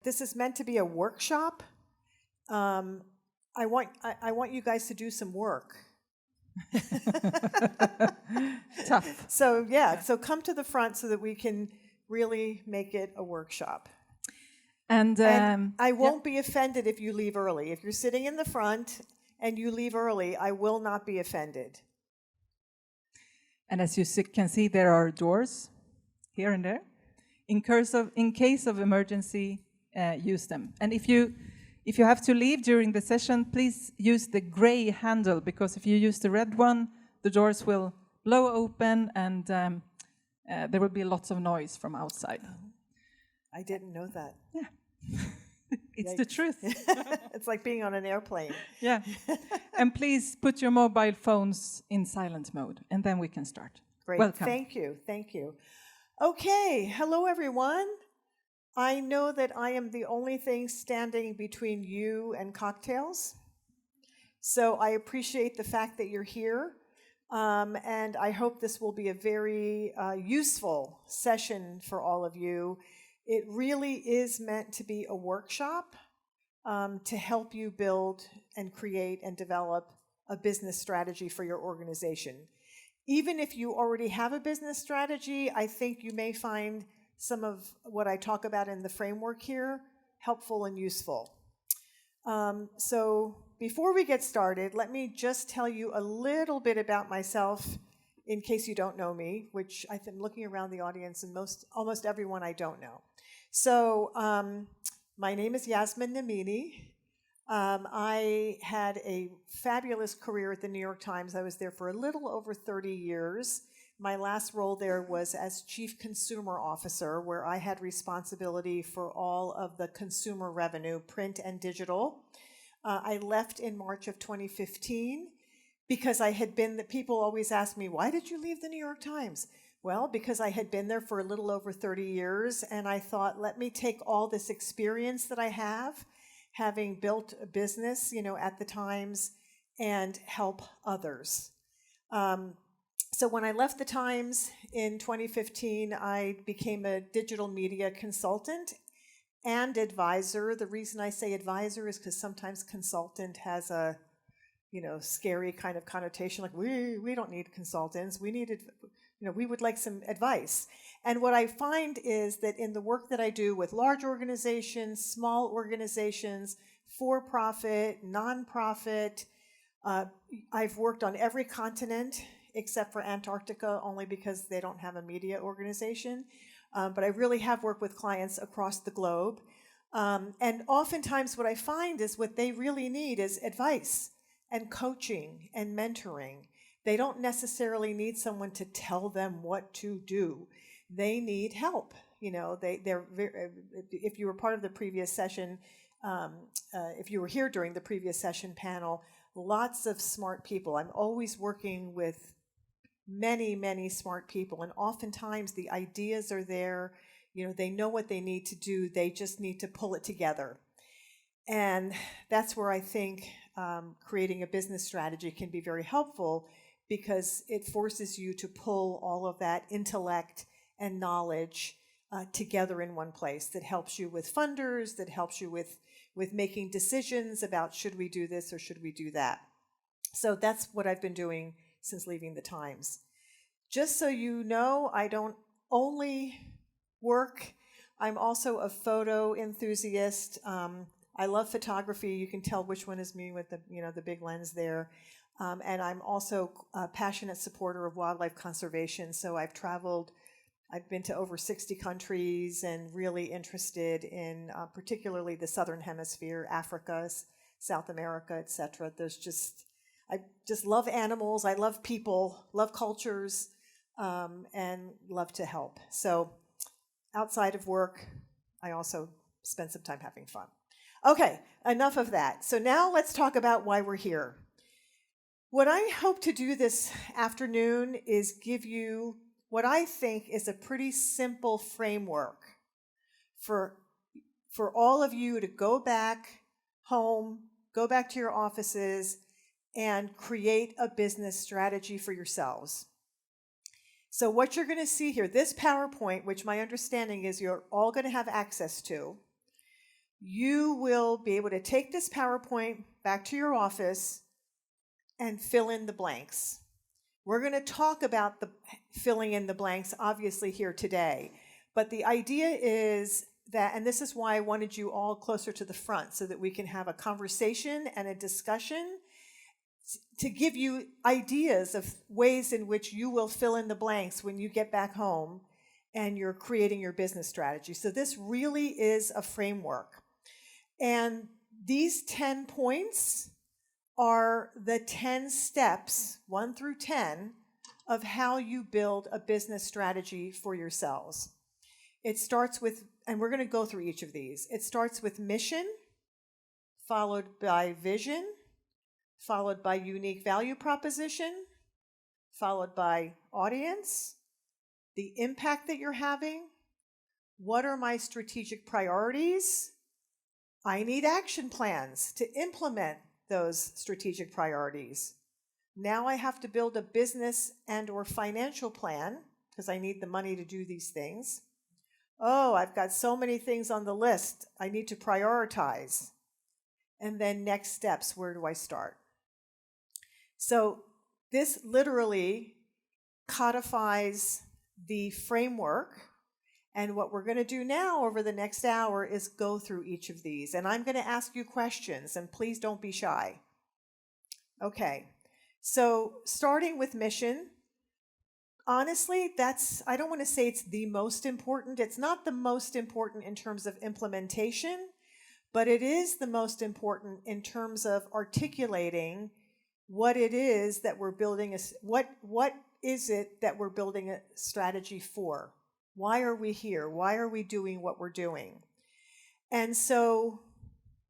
This is meant to be a workshop. I want you guys to do some work. Tough. So come to the front so that we can really make it a workshop. And I won't be offended if you leave early. If you're sitting in the front and you leave early, I will not be offended. And as you can see, there are doors here and there. In case of emergency, use them. And if you have to leave during the session, please use the gray handle, because if you use the red one, the doors will blow open and there will be lots of noise from outside. I didn't know that. Yeah. It's the truth. It's like being on an airplane. Yeah. And please put your mobile phones in silent mode, and then we can start. Great. Welcome. Thank you. Okay, hello everyone. I know that I am the only thing standing between you and cocktails. So I appreciate the fact that you're here. And I hope this will be a very useful session for all of you. It really is meant to be a workshop to help you build and create and develop a business strategy for your organization. Even if you already have a business strategy, I think you may find some of what I talk about in the framework here helpful and useful. So before we get started, let me just tell you a little bit about myself in case you don't know me, which I've been looking around the audience and almost everyone I don't know. So my name is Yasmin Namini. I had a fabulous career at the New York Times. I was there for a little over 30 years. My last role there was as Chief Consumer Officer, where I had responsibility for all of the consumer revenue, print and digital. I left in March of 2015 because people always ask me, why did you leave the New York Times? Well, because I had been there for a little over 30 years, and I thought, let me take all this experience that I have, having built a business, at the Times, and help others. So when I left the Times in 2015, I became a digital media consultant and advisor. The reason I say advisor is because sometimes consultant has a, scary kind of connotation, like we don't need consultants. We would like some advice. And what I find is that in the work that I do with large organizations, small organizations, for-profit, non-profit, I've worked on every continent except for Antarctica, only because they don't have a media organization. But I really have worked with clients across the globe. And oftentimes what I find is what they really need is advice and coaching and mentoring. They don't necessarily need someone to tell them what to do. They need help. If you were part of the previous session, if you were here during the previous session panel, lots of smart people. I'm always working with many, many smart people, and oftentimes the ideas are there. They know what they need to do. They just need to pull it together. And that's where I think creating a business strategy can be very helpful, because it forces you to pull all of that intellect and knowledge together in one place. That helps you with funders, that helps you with making decisions about should we do this or should we do that. So that's what I've been doing since leaving the Times. Just so you know, I don't only work. I'm also a photo enthusiast. I love photography. You can tell which one is me with the big lens there. And I'm also a passionate supporter of wildlife conservation. So I've been to over 60 countries and really interested in particularly the Southern Hemisphere, Africa, South America, etc. I just love animals. I love people, love cultures, and love to help. So outside of work, I also spend some time having fun. Okay, enough of that. So now let's talk about why we're here. What I hope to do this afternoon is give you what I think is a pretty simple framework for all of you to go back home, go back to your offices, and create a business strategy for yourselves. So what you're going to see here, this PowerPoint, which my understanding is you're all going to have access to, you will be able to take this PowerPoint back to your office and fill in the blanks. We're going to talk about the filling in the blanks, obviously, here today. But the idea is that, and this is why I wanted you all closer to the front, so that we can have a conversation and a discussion to give you ideas of ways in which you will fill in the blanks when you get back home and you're creating your business strategy. So this really is a framework. And these 10 points are the 10 steps, 1 through 10, of how you build a business strategy for yourselves. It starts with, and we're going to go through each of these. It starts with mission, followed by vision, followed by unique value proposition, followed by audience, the impact that you're having, what are my strategic priorities? I need action plans to implement those strategic priorities. Now I have to build a business and or financial plan because I need the money to do these things. Oh, I've got so many things on the list. I need to prioritize. And then next steps, where do I start? So this literally codifies the framework. And what we're going to do now over the next hour is go through each of these. And I'm going to ask you questions, and please don't be shy. Okay, so starting with mission, honestly, I don't want to say it's the most important. It's not the most important in terms of implementation, but it is the most important in terms of articulating what it is that we're building, what is it that we're building a strategy for? Why are we here? Why are we doing what we're doing? And so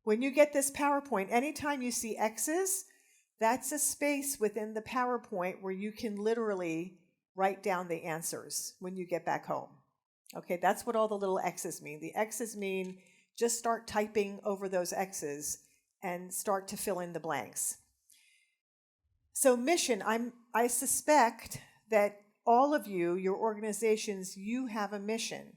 when you get this PowerPoint, anytime you see X's, that's a space within the PowerPoint where you can literally write down the answers when you get back home. Okay, that's what all the little X's mean. The X's mean just start typing over those X's and start to fill in the blanks. So mission, I suspect that all of you, your organizations, you have a mission.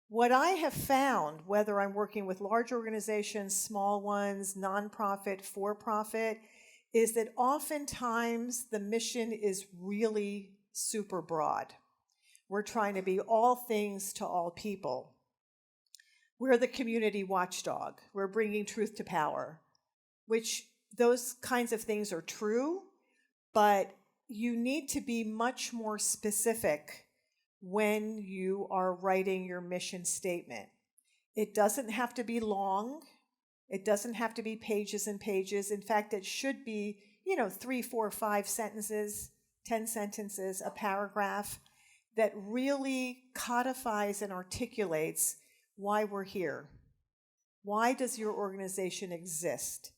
What I have found, whether I'm working with large organizations, small ones, nonprofit, for-profit, is that oftentimes the mission is really super broad. We're trying to be all things to all people. We're the community watchdog. We're bringing truth to power, which those kinds of things are true, but you need to be much more specific when you are writing your mission statement. It doesn't have to be long. It doesn't have to be pages and pages. In fact, it should be, 3, 4, 5 sentences, 10 sentences, a paragraph that really codifies and articulates why we're here. Why does your organization exist?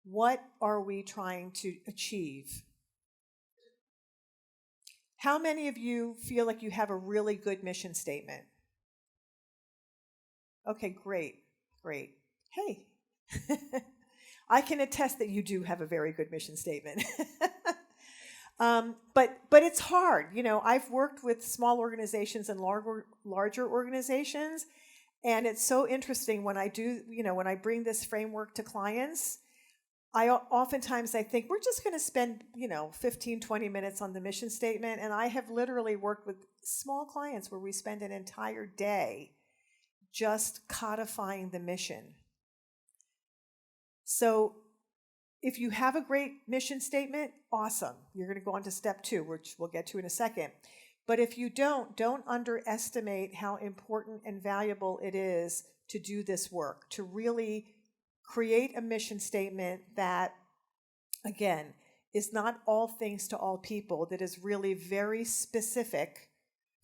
What are we trying to achieve? How many of you feel like you have a really good mission statement? Okay, great. Hey, I can attest that you do have a very good mission statement. But it's hard. I've worked with small organizations and larger organizations, and it's so interesting when I do, when I bring this framework to clients, oftentimes I think we're just going to spend, 15, 20 minutes on the mission statement. And I have literally worked with small clients where we spend an entire day just codifying the mission. So if you have a great mission statement, awesome. You're going to go on to step 2, which we'll get to in a second. But if you don't underestimate how important and valuable it is to do this work, to really create a mission statement that, again, is not all things to all people, that is really very specific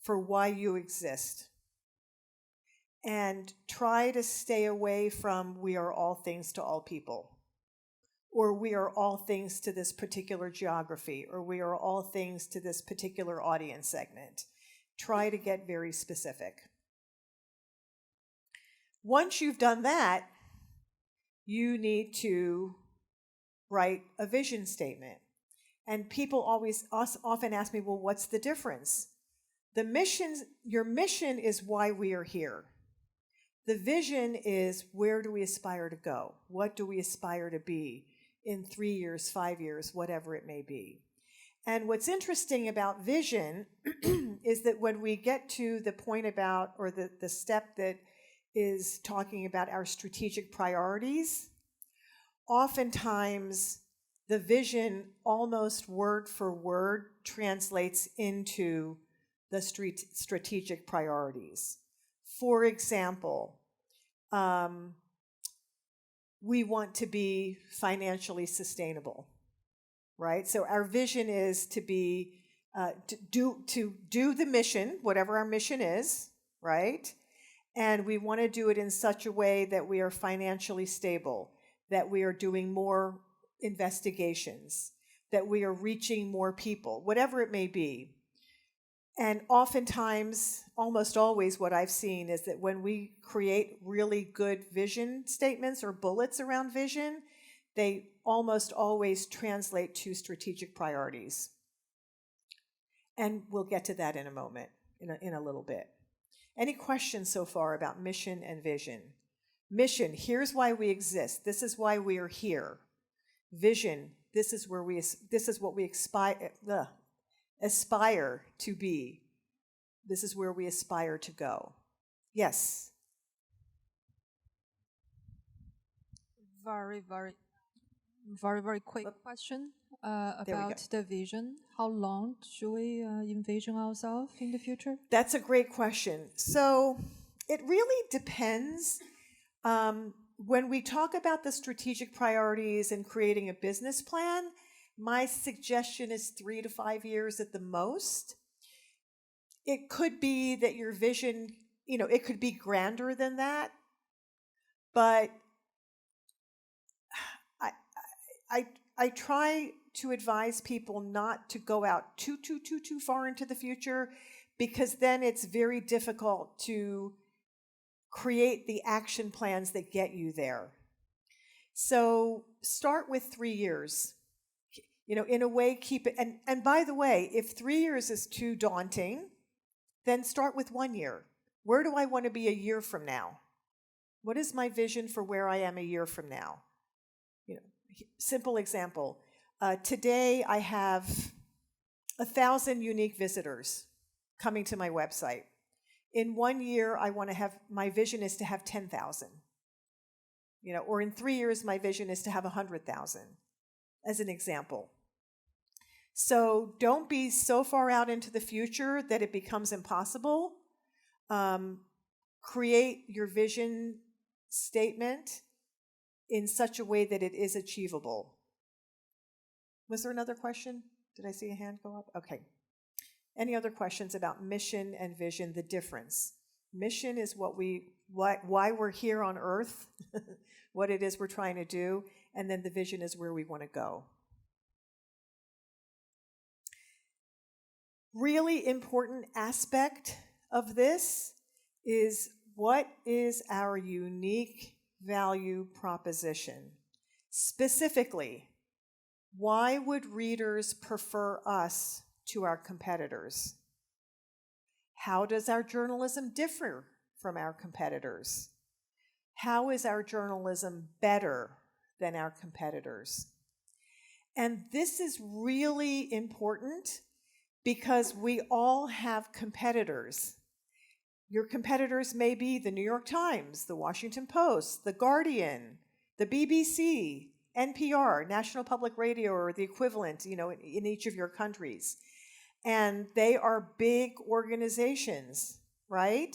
for why you exist. And try to stay away from we are all things to all people, or we are all things to this particular geography, or we are all things to this particular audience segment. Try to get very specific. Once you've done that, you need to write a vision statement. And people often ask me, well, what's the difference? Your mission is why we are here. The vision is, where do we aspire to go? What do we aspire to be in 3 years, 5 years, whatever it may be? And what's interesting about vision is that when we get to the point about, or the step that is talking about our strategic priorities, oftentimes the vision almost word for word translates into the strategic priorities. For example, we want to be financially sustainable, right? So our vision is to be to do the mission, whatever our mission is, right? And we want to do it in such a way that we are financially stable, that we are doing more investigations, that we are reaching more people, whatever it may be. And oftentimes, almost always, what I've seen is that when we create really good vision statements or bullets around vision, they almost always translate to strategic priorities. And we'll get to that in a moment, in a little bit. Any questions so far about mission and vision? Mission, here's why we exist. This is why we are here. Vision, this is what we aspire to be. This is where we aspire to go. Yes. Very quick question about the vision. How long should we envision ourselves in the future? That's a great question. So it really depends. When we talk about the strategic priorities and creating a business plan, my suggestion is 3 to 5 years at the most. It could be that your vision, it could be grander than that, but I try to advise people not to go out too far into the future, because then it's very difficult to create the action plans that get you there. So start with 3 years. In a way, keep it. And by the way, if 3 years is too daunting, then start with 1 year. Where do I want to be a year from now? What is my vision for where I am a year from now? Simple example. Today I have 1,000 unique visitors coming to my website. In 1 year, my vision is to have 10,000. Or in 3 years, my vision is to have 100,000, as an example. So don't be so far out into the future that it becomes impossible. Create your vision statement in such a way that it is achievable. Was there another question? Did I see a hand go up? Okay. Any other questions about mission and vision, the difference? Mission is why we're here on Earth, what it is we're trying to do, and then the vision is where we want to go. Really important aspect of this is, what is our unique value proposition? Specifically, why would readers prefer us to our competitors? How does our journalism differ from our competitors? How is our journalism better than our competitors? And this is really important because we all have competitors. Your competitors may be the New York Times, the Washington Post, the Guardian, the BBC, NPR, National Public Radio, or the equivalent, in each of your countries. And they are big organizations, right?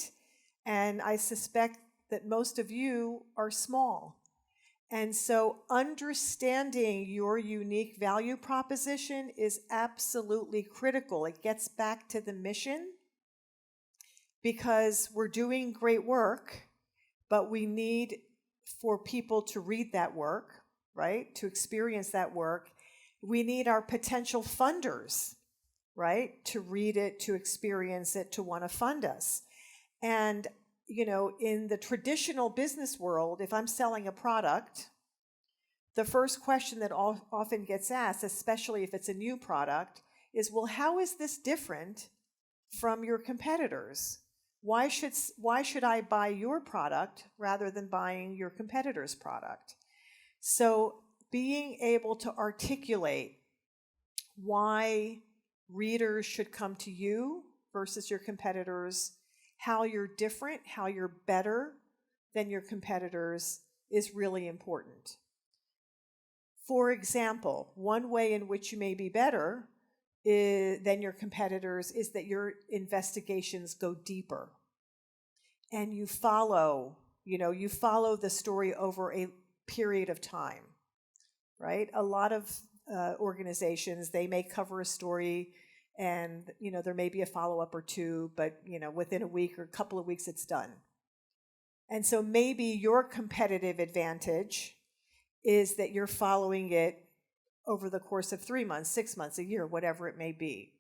And I suspect that most of you are small. And so understanding your unique value proposition is absolutely critical. It gets back to the mission, because we're doing great work, but we need for people to read that work, right? To experience that work. We need our potential funders, right? To read it, to experience it, to want to fund us. And, in the traditional business world, if I'm selling a product, the first question that often gets asked, especially if it's a new product, is, well, how is this different from your competitors? why should I buy your product rather than buying your competitor's product? So being able to articulate why readers should come to you versus your competitors, how you're different, how you're better than your competitors is really important. For example, one way in which you may be better than your competitors is that your investigations go deeper and you follow the story over a period of time, right? A lot of organizations, they may cover a story and, there may be a follow-up or two, but, within a week or a couple of weeks, it's done. And so maybe your competitive advantage is that you're following it over the course of 3 months, 6 months, a year, whatever it may be.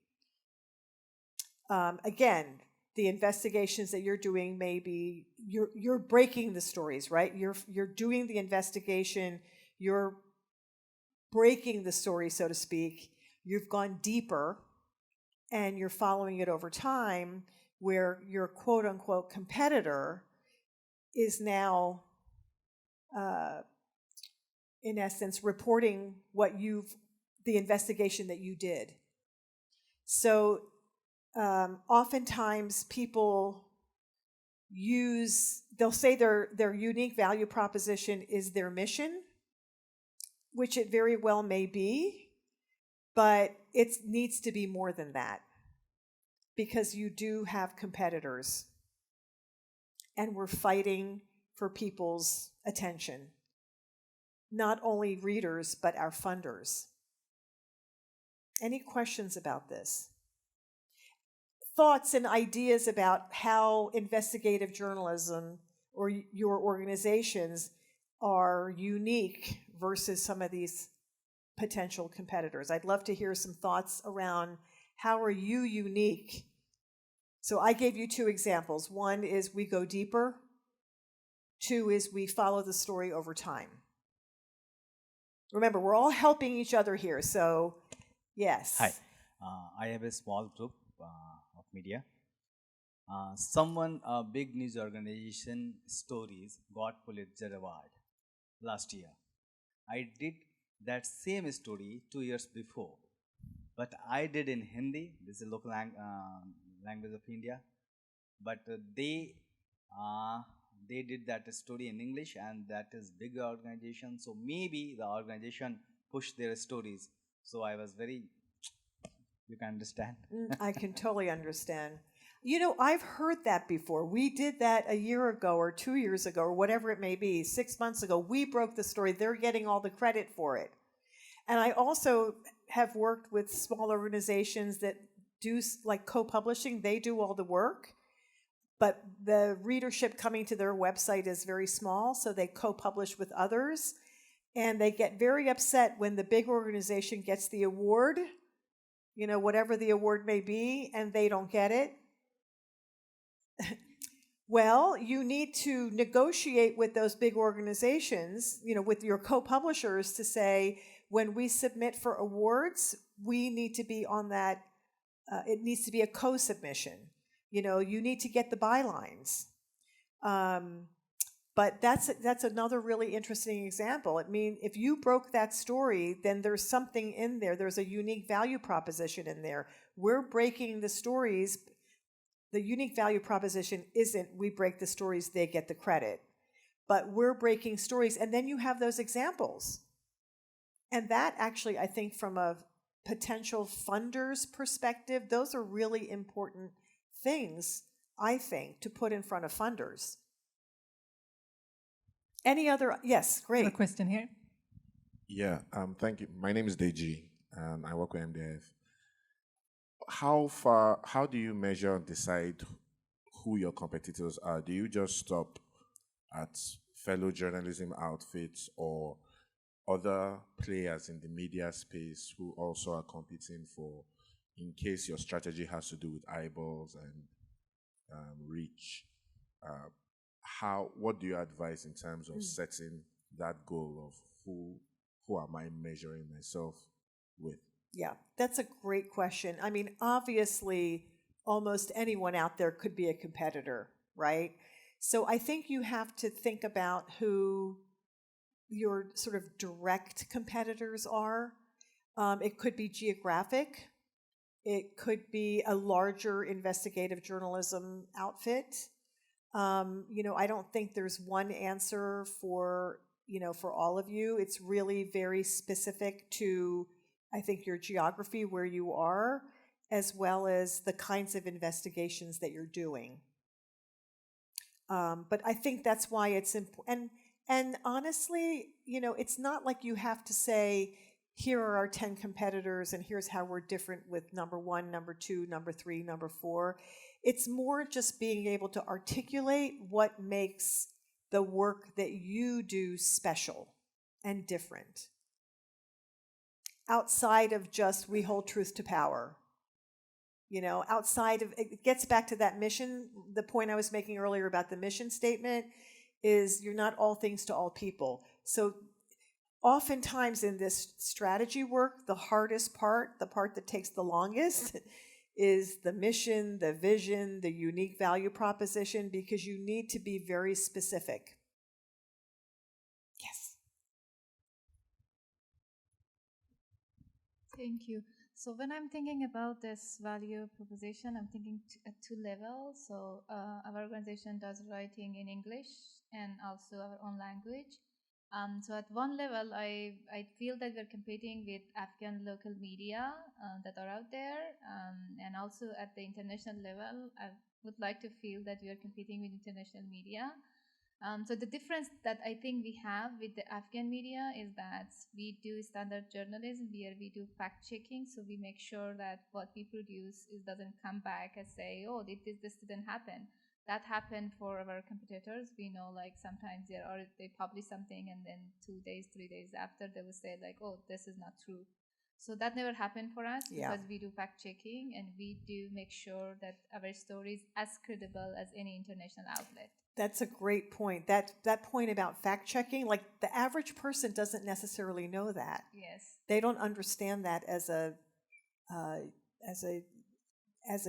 Again, the investigations that you're doing may be, you're breaking the stories, right? You're doing the investigation, you're breaking the story, so to speak. You've gone deeper, and you're following it over time, where your quote-unquote competitor is now, in essence, reporting the investigation that you did. So oftentimes people they'll say their unique value proposition is their mission, which it very well may be, but it needs to be more than that, because you do have competitors, and we're fighting for people's attention. Not only readers, but our funders. Any questions about this? Thoughts and ideas about how investigative journalism or your organizations are unique versus some of these potential competitors? I'd love to hear some thoughts around how are you unique. So I gave you 2 examples. One is we go deeper. 2 is we follow the story over time. Remember, we're all helping each other here, so yes. Hi, I have a small group of media. A big news organization stories got Pulitzer Award last year. I did that same story 2 years before, but I did in Hindi. This is a local language of India, but they did that story in English, and that is big organization. So maybe the organization pushed their stories. So I was you can understand. I can totally understand. I've heard that before. We did that a year ago or 2 years ago or whatever it may be, 6 months ago. We broke the story. They're getting all the credit for it. And I also have worked with small organizations that do like co-publishing. They do all the work, but the readership coming to their website is very small, so they co-publish with others. And they get very upset when the big organization gets the award, whatever the award may be, and they don't get it. Well, you need to negotiate with those big organizations, with your co-publishers, to say, when we submit for awards, we need to be on that, it needs to be a co-submission. You need to get the bylines. But that's another really interesting example. If you broke that story, then there's something in there. There's a unique value proposition in there. We're breaking the stories. The unique value proposition isn't we break the stories, they get the credit. But we're breaking stories, and then you have those examples. And that actually, I think, from a potential funder's perspective, those are really important things, I think, to put in front of funders. Any other? Yes, great. A question here. Yeah, thank you. My name is Deji, and I work with MDF. How do you measure and decide who your competitors are? Do you just stop at fellow journalism outfits or other players in the media space who also are competing for, in case your strategy has to do with eyeballs and reach? What do you advise in terms of setting that goal of who am I measuring myself with? Yeah, that's a great question. Obviously, almost anyone out there could be a competitor, right? So I think you have to think about who your sort of direct competitors are. It could be geographic. It could be a larger investigative journalism outfit. I don't think there's one answer for all of you. It's really very specific to, I think, your geography, where you are, as well as the kinds of investigations that you're doing. But I think that's why it's important. And honestly, it's not like you have to say, here are our 10 competitors and here's how we're different with number 1, number 2, number 3, number 4. It's more just being able to articulate what makes the work that you do special and different. Outside of just, we hold truth to power. Outside of, it gets back to that mission. The point I was making earlier about the mission statement is you're not all things to all people. So oftentimes in this strategy work, the hardest part, the part that takes the longest, is the mission, the vision, the unique value proposition, because you need to be very specific. Yes. Thank you. So when I'm thinking about this value proposition, I'm thinking at 2 levels. So our organization does writing in English and also our own language. So at one level, I feel that we're competing with Afghan local media that are out there. And also at the international level, I would like to feel that we are competing with international media. So the difference that I think we have with the Afghan media is that we do standard journalism where we do fact checking. So we make sure that what we produce doesn't come back and say, oh, this didn't happen. That happened for our competitors. We know, like, sometimes they publish something and then 2 days, 3 days after they will say, like, oh, this is not true. So that never happened for us because we do fact checking and we do make sure that our story is as credible as any international outlet. That's a great point. That point about fact checking, like, the average person doesn't necessarily know that. Yes. They don't understand that as a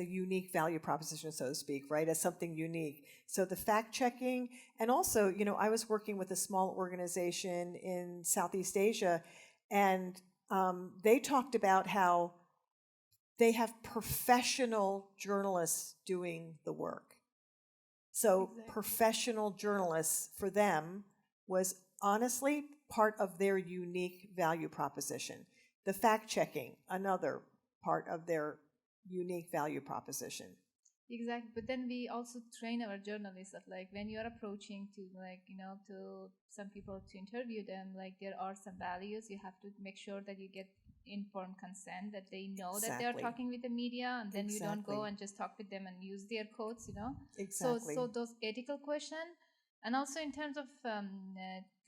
unique value proposition, so to speak, right? As something unique. So the fact checking, and also, I was working with a small organization in Southeast Asia, and they talked about how they have professional journalists doing the work. So professional journalists for them was honestly part of their unique value proposition. The fact checking, another part of their unique value proposition. Exactly. But then we also train our journalists that, like, when you're approaching to, like, to some people to interview them, like, there are some values. You have to make sure that you get informed consent, that they know that they're talking with the media, and then you don't go and just talk with them and use their quotes, Exactly. So those ethical questions. And also in terms of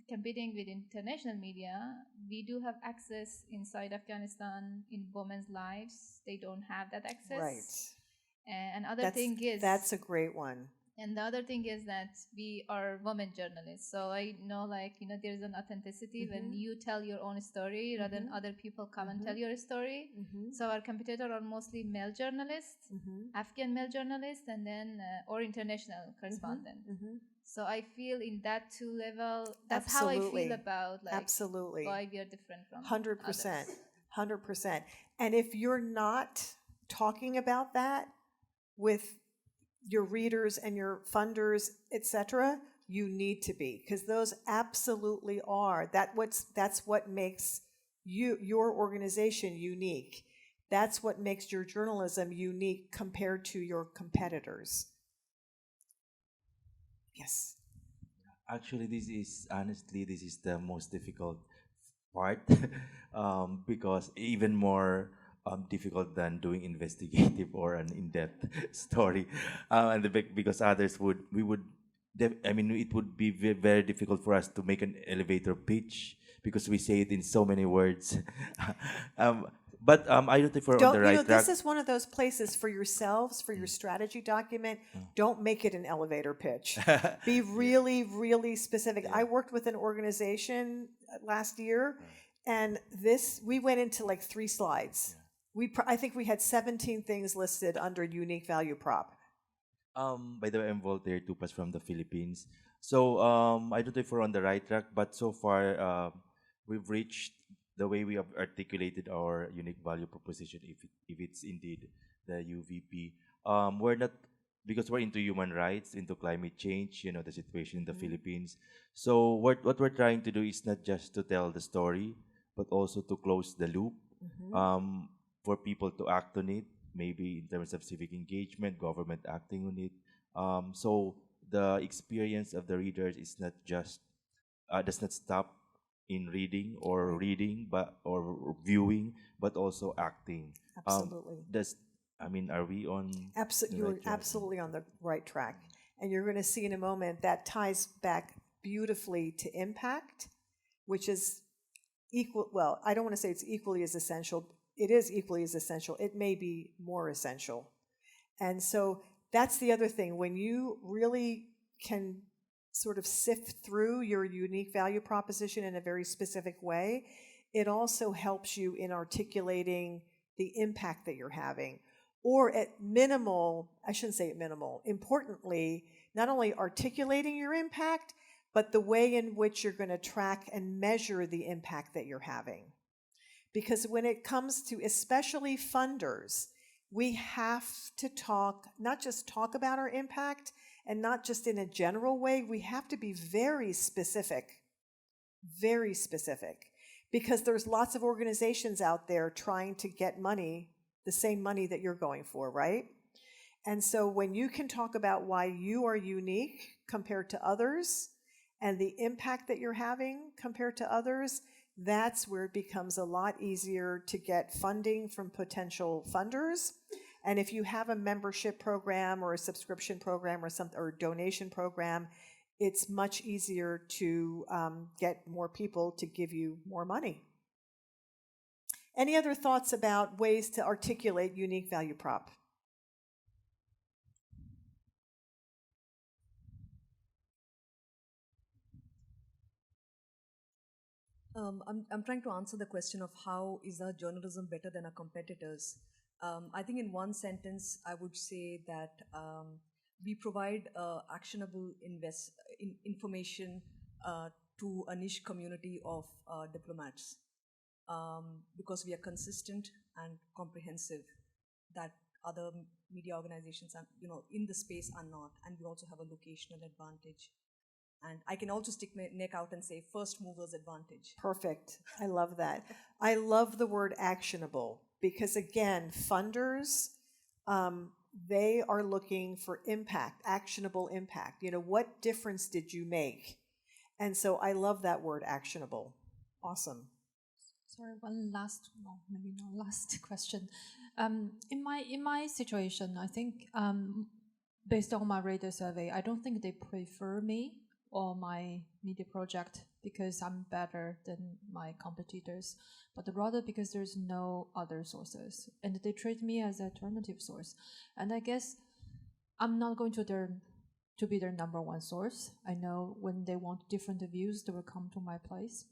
competing with international media, we do have access inside Afghanistan in women's lives. They don't have that access. Right. And that's a great one. And the other thing is that we are women journalists. So I know, like, there's an authenticity when you tell your own story rather than other people come and tell your story. So our competitors are mostly male journalists, Afghan male journalists, and then or international correspondent. So I feel in that 2 level, that's how I feel about, like, why we are different from 100%. others. 100%. And if you're not talking about that with your readers and your funders, etc., you need to be, because those absolutely are. That's what makes your organization unique. That's what makes your journalism unique compared to your competitors. Yes. Actually, this is the most difficult part because even more difficult than doing investigative or an in-depth story, because it would be very difficult for us to make an elevator pitch because we say it in so many words. But I don't think we're on the right track. This is one of those places for yourselves, for your strategy document. Don't make it an elevator pitch. Be really, really specific. I worked with an organization last year, and we went into like 3 slides. I think we had 17 things listed under unique value prop. By the way, I'm Voltaire Tupas from the Philippines. So I don't know if we're on the right track, but so far we've reached the way we have articulated our unique value proposition. If it's indeed the UVP, we're not, because we're into human rights, into climate change. You know, the situation in the Philippines. So what we're trying to do is not just to tell the story, but also to close the loop, for people to act on it, maybe in terms of civic engagement, government acting on it. So the experience of the readers is not just does not stop in reading, but or viewing, but also acting. Absolutely. Are we on? You're absolutely on the right track. And you're going to see in a moment that ties back beautifully to impact, which is equal. Well, I don't want to say it's equally as essential. It is equally as essential. It may be more essential. And so that's the other thing. When you really can sort of sift through your unique value proposition in a very specific way, it also helps you in articulating the impact that you're having. Or at minimal, I shouldn't say at minimal, importantly, not only articulating your impact, but the way in which you're going to track and measure the impact that you're having. Because when it comes to especially funders, we have to not just talk about our impact and not just in a general way, we have to be very specific, because there's lots of organizations out there trying to get money, the same money that you're going for, right? And so when you can talk about why you are unique compared to others and the impact that you're having compared to others, that's where it becomes a lot easier to get funding from potential funders. And if you have a membership program or a subscription program or donation program, it's much easier to get more people to give you more money. Any other thoughts about ways to articulate unique value prop? I'm trying to answer the question of how is our journalism better than our competitors. I think in one sentence, I would say that we provide actionable information to a niche community of diplomats because we are consistent and comprehensive that other media organizations are, in the space are not, and we also have a locational advantage. And I can also stick my neck out and say first mover's advantage. Perfect. I love that. I love the word actionable because, again, funders, they are looking for impact, actionable impact. What difference did you make? And so I love that word, actionable. Awesome. Sorry, one last, well, maybe not last question. In my situation, I think based on my reader survey, I don't think they prefer me or my media project because I'm better than my competitors, but rather because there's no other sources and they treat me as an alternative source. And I guess I'm not going to be their number one source. I know when they want different views, they will come to my place.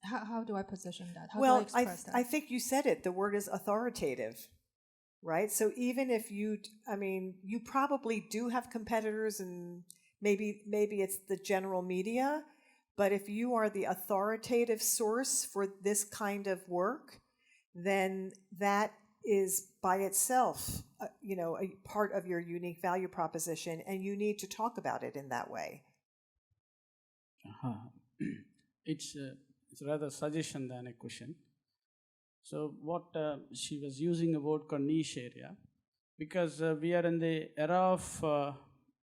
How do I position that? How do I express that? I think you said it. The word is authoritative, right? So even if you probably do have competitors and maybe it's the general media, but if you are the authoritative source for this kind of work, then that is by itself, a part of your unique value proposition, and you need to talk about it in that way. It's rather a suggestion than a question. So what she was using a word called niche area, because we are in the era of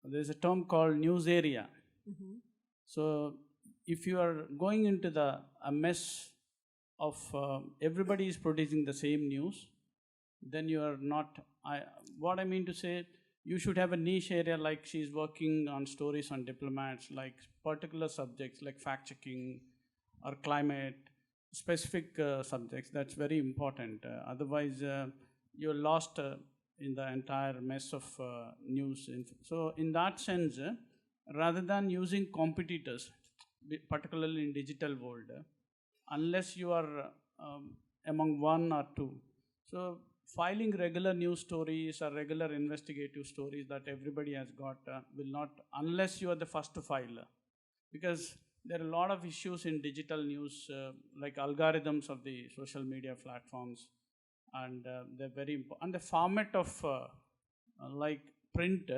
there's a term called news area. Mm-hmm. So if you are going into a mess of everybody is producing the same news, then you are not. What I mean to say, you should have a niche area, like she's working on stories on diplomats, like particular subjects like fact checking or climate, specific subjects. That's very important. Otherwise, you're lost in the entire mess of news. So in that sense, rather than using competitors, particularly in digital world, unless you are among one or two, So filing regular news stories or regular investigative stories that everybody has got will not, unless you are the first to file. Because there are a lot of issues in digital news, like algorithms of the social media platforms, and they're very important. And the format of like print,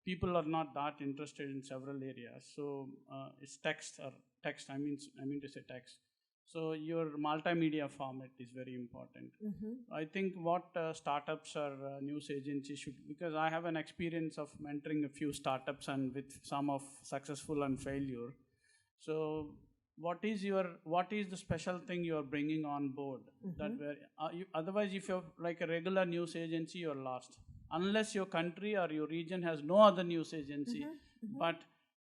people are not that interested in several areas. So it's text or text. I mean to say text. So your multimedia format is very important. I think what startups or news agencies should, because I have an experience of mentoring a few startups and with some of successful and failure. So what is the special thing you are bringing on board? That where otherwise, if you're like a regular news agency, you're lost. Unless your country or your region has no other news agency. But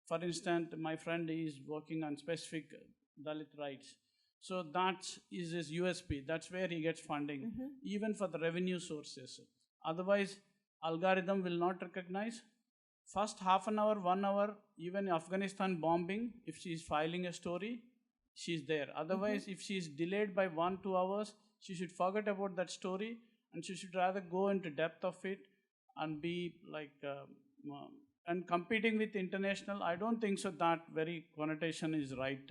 for instance, my friend is working on specific Dalit rights. So that is his USP. That's where he gets funding, even for the revenue sources. Otherwise, algorithm will not recognize. First half an hour, 1 hour, even Afghanistan bombing, if she is filing a story, she's there. Otherwise, if she is delayed by 1-2 hours, she should forget about that story and she should rather go into depth of it and be like, and competing with international. I don't think so that very connotation is right.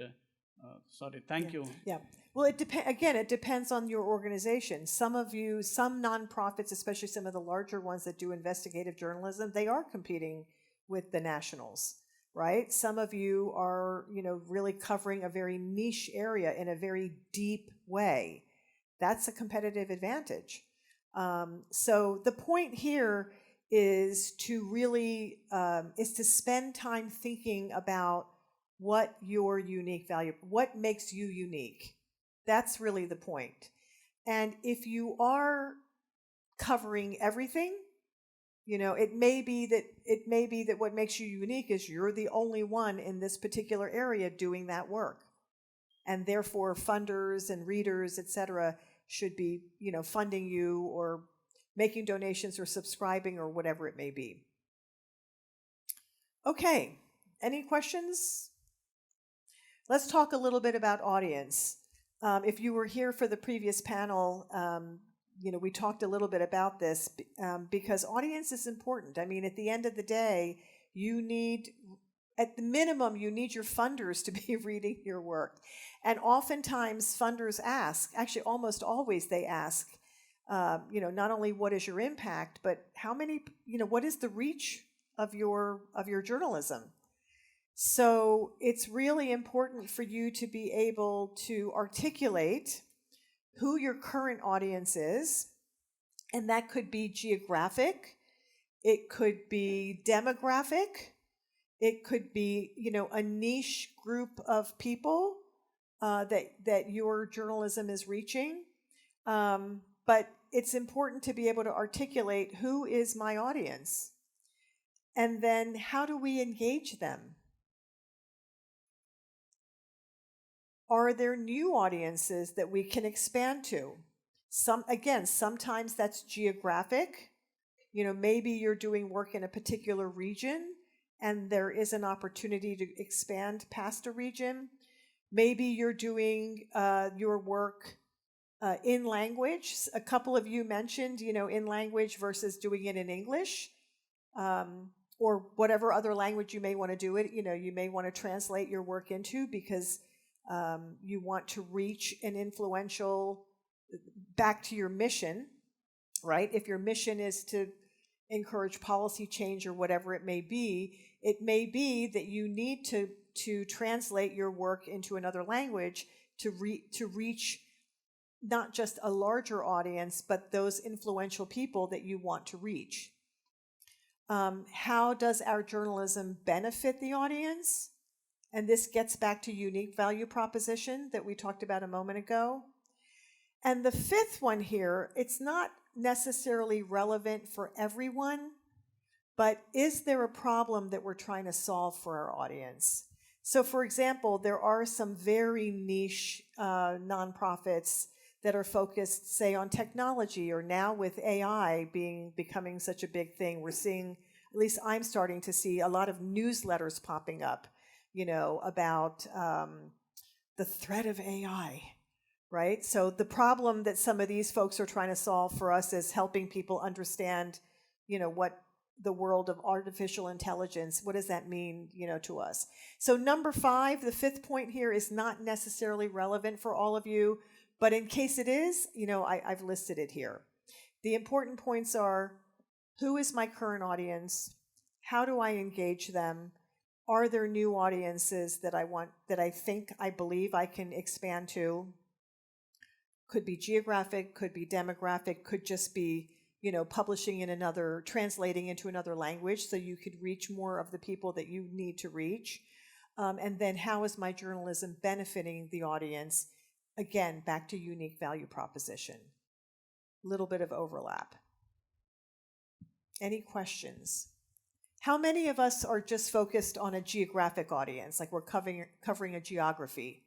Sorry, thank you. Yeah. Well, it depends on your organization. Some nonprofits, especially some of the larger ones that do investigative journalism, they are competing with the nationals, right? Some of you are, really covering a very niche area in a very deep way. That's a competitive advantage. So the point here is to really, is to spend time thinking about what your unique value, what makes you unique. That's really the point. And if you are covering everything, it may be that what makes you unique is you're the only one in this particular area doing that work. And therefore funders and readers, etc., should be, funding you or making donations or subscribing or whatever it may be. Okay, any questions? Let's talk a little bit about audience. If you were here for the previous panel, we talked a little bit about this because audience is important. I mean, at the end of the day, at the minimum, you need your funders to be reading your work. And oftentimes funders ask, actually almost always they ask, not only what is your impact, but how many, what is the reach of your journalism? So it's really important for you to be able to articulate who your current audience is, and that could be geographic, it could be demographic, it could be, a niche group of people that your journalism is reaching. But it's important to be able to articulate who is my audience, and then how do we engage them? Are there new audiences that we can expand to? Sometimes that's geographic. Maybe you're doing work in a particular region and there is an opportunity to expand past a region. Maybe you're doing your work in language. A couple of you mentioned, in language versus doing it in English, or whatever other language you may want to do it. You may want to translate your work into because you want to reach an influential, back to your mission, right? If your mission is to encourage policy change or whatever it may be that you need to translate your work into another language to reach not just a larger audience, but those influential people that you want to reach. How does our journalism benefit the audience? And this gets back to unique value proposition that we talked about a moment ago. And the fifth one here, it's not necessarily relevant for everyone, but is there a problem that we're trying to solve for our audience? So for example, there are some very niche nonprofits that are focused, say, on technology, or now with AI becoming such a big thing, we're seeing, at least I'm starting to see a lot of newsletters popping up, about the threat of AI, right? So the problem that some of these folks are trying to solve for us is helping people understand, what the world of artificial intelligence, what does that mean, to us? So number 5, the 5th point here is not necessarily relevant for all of you, but in case it is, I've listed it here. The important points are, who is my current audience? How do I engage them? Are there new audiences that I believe I can expand to? Could be geographic, could be demographic, could just be, translating into another language so you could reach more of the people that you need to reach. And then how is my journalism benefiting the audience? Again, back to unique value proposition. Little bit of overlap. Any questions? How many of us are just focused on a geographic audience, like we're covering a geography?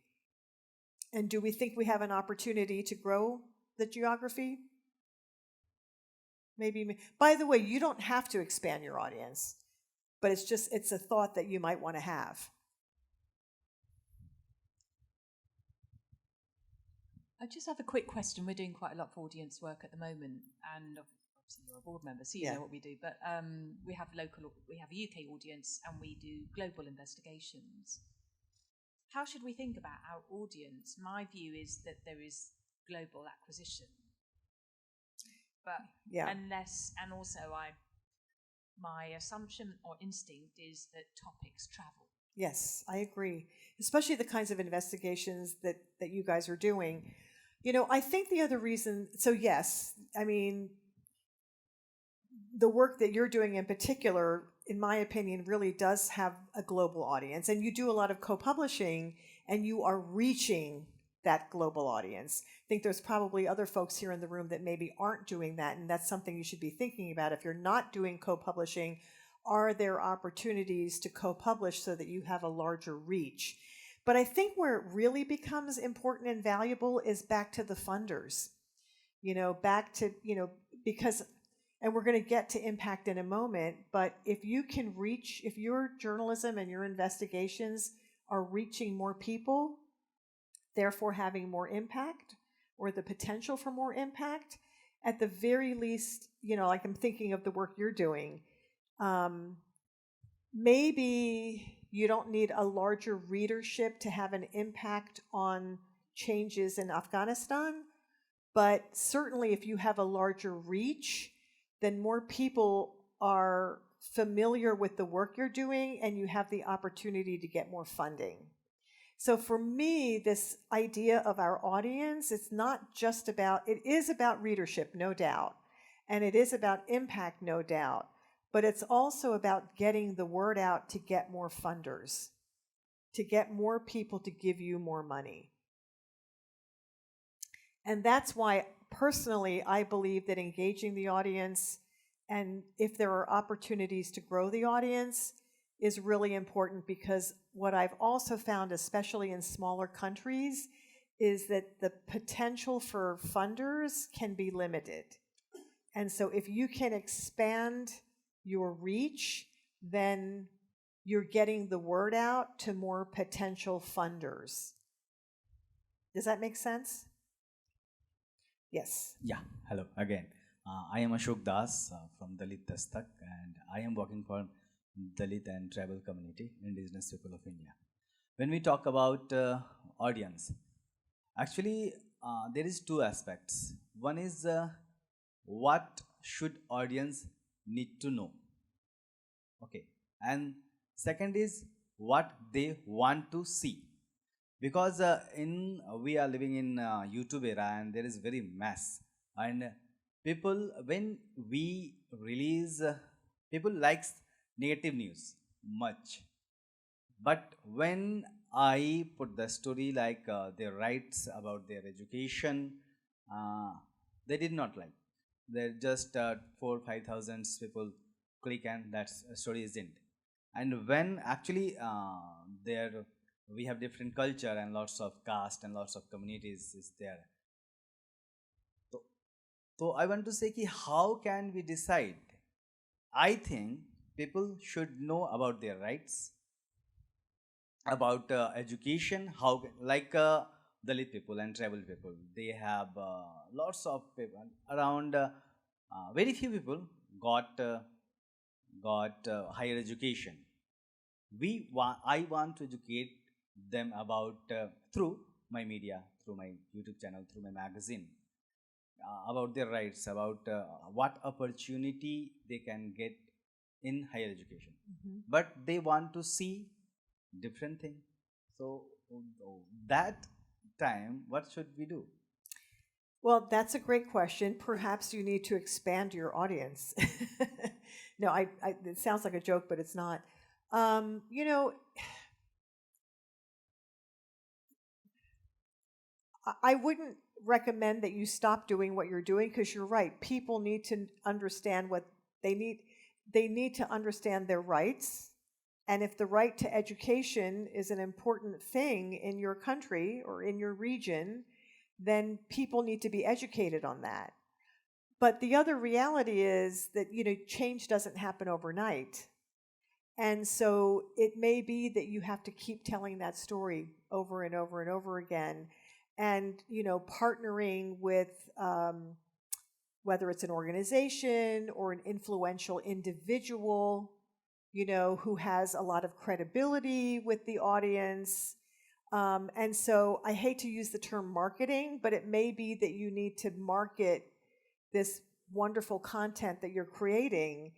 And do we think we have an opportunity to grow the geography? Maybe. By the way, you don't have to expand your audience, but it's a thought that you might want to have. I just have a quick question. We're doing quite a lot of audience work at the moment, and obviously you're a board member, so you know what we do. But we have a UK audience, and we do global investigations. How should we think about our audience? My view is that there is global acquisition, but my assumption or instinct is that topics travel. Yes, I agree. Especially the kinds of investigations that you guys are doing. I think the other reason, so yes, I mean, the work that you're doing in particular, in my opinion, really does have a global audience. And you do a lot of co-publishing, and you are reaching that global audience. I think there's probably other folks here in the room that maybe aren't doing that, and that's something you should be thinking about. If you're not doing co-publishing, are there opportunities to co-publish so that you have a larger reach? But I think where it really becomes important and valuable is back to the funders. Because, and we're going to get to impact in a moment, but if your journalism and your investigations are reaching more people, therefore having more impact or the potential for more impact, at the very least, like I'm thinking of the work you're doing, maybe you don't need a larger readership to have an impact on changes in Afghanistan, but certainly if you have a larger reach, then more people are familiar with the work you're doing and you have the opportunity to get more funding. So for me, this idea of our audience, it is about readership, no doubt, and it is about impact, no doubt, but it's also about getting the word out to get more funders, to get more people to give you more money. And that's why, personally, I believe that engaging the audience, and if there are opportunities to grow the audience, is really important, because what I've also found, especially in smaller countries, is that the potential for funders can be limited. And so if you can expand your reach, then you're getting the word out to more potential funders. Does that make sense? Yes. Yeah, hello again. I am Ashok Das from Dalit Dastak, and I am working for Dalit and tribal community, indigenous people of India. When we talk about audience, actually there is two aspects. One is what should audience need to know, okay, and second is what they want to see, because we are living in YouTube era, and there is very mass, and people, when we release, people likes negative news much, but when I put the story like their rights about their education, they did not like. They're just 4,000-5,000 people click, and that story is in. And when actually we have different culture and lots of caste and lots of communities is there. So I want to say how can we decide? I think people should know about their rights, about education, Dalit people and tribal people. They have lots of people around. Very few people got higher education. I want to educate them about through my media, through my YouTube channel, through my magazine, about their rights, about what opportunity they can get in higher education. But they want to see different thing. So that time, what should we do? Well, that's a great question. Perhaps you need to expand your audience. No, it sounds like a joke, but it's not. You know, I wouldn't recommend that you stop doing what you're doing, because you're right. People need to understand what they need. They need to understand their rights. And if the right to education is an important thing in your country or in your region, then people need to be educated on that. But the other reality is that, you know, change doesn't happen overnight. And so it may be that you have to keep telling that story over and over and over again. And, you know, partnering with whether it's an organization or an influential individual, you know, who has a lot of credibility with the audience. And so I hate to use the term marketing, but it may be that you need to market this wonderful content that you're creating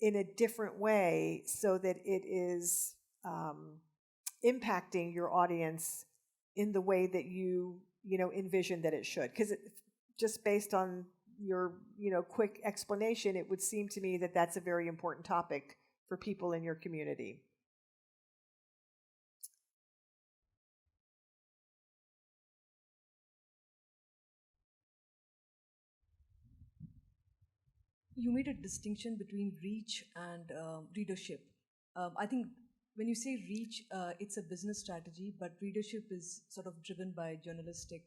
in a different way so that it is impacting your audience in the way that you know, envision that it should. Because just based on your, you know, quick explanation, it would seem to me that that's a very important topic for people in your community. You made a distinction between reach and readership. I think when you say reach, it's a business strategy, but readership is sort of driven by journalistic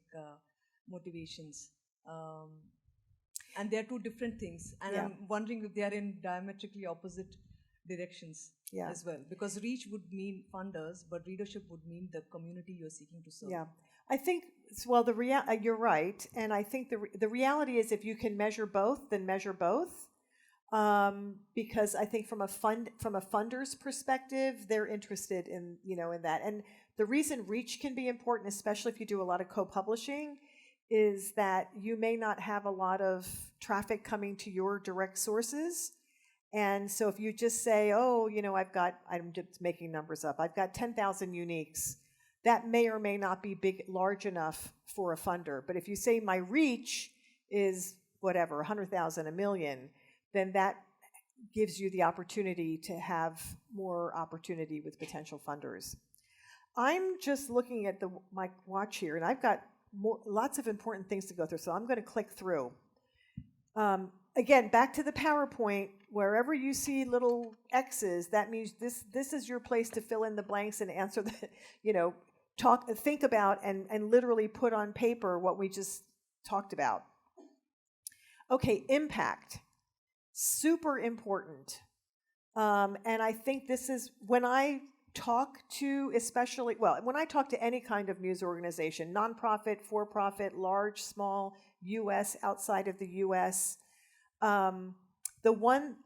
motivations. And they're two different things. And Yeah. I'm wondering if they are in diametrically opposite directions as well. Because reach would mean funders, but readership would mean the community you're seeking to serve. Yeah, I think, well, you're right. And I think the reality is if you can measure both, then measure both. Because I think from a funder's perspective, they're interested in, you know, in that. And the reason reach can be important, especially if you do a lot of co-publishing, is that you may not have a lot of traffic coming to your direct sources. And so if you just say, oh, you know, I'm just making numbers up, I've got 10,000 uniques, that may or may not be large enough for a funder. But if you say my reach is whatever, 100,000, 1 million, then that gives you the opportunity to have more opportunity with potential funders. I'm just looking at my watch here, and I've got lots of important things to go through, so I'm going to click through. Again, back to the PowerPoint, wherever you see little X's, that means this is your place to fill in the blanks and answer the, you know, think about and literally put on paper what we just talked about. Okay, impact. Super important. And I think this is when I talk to when I talk to any kind of news organization, nonprofit, for-profit, large, small, US, outside of the US, the one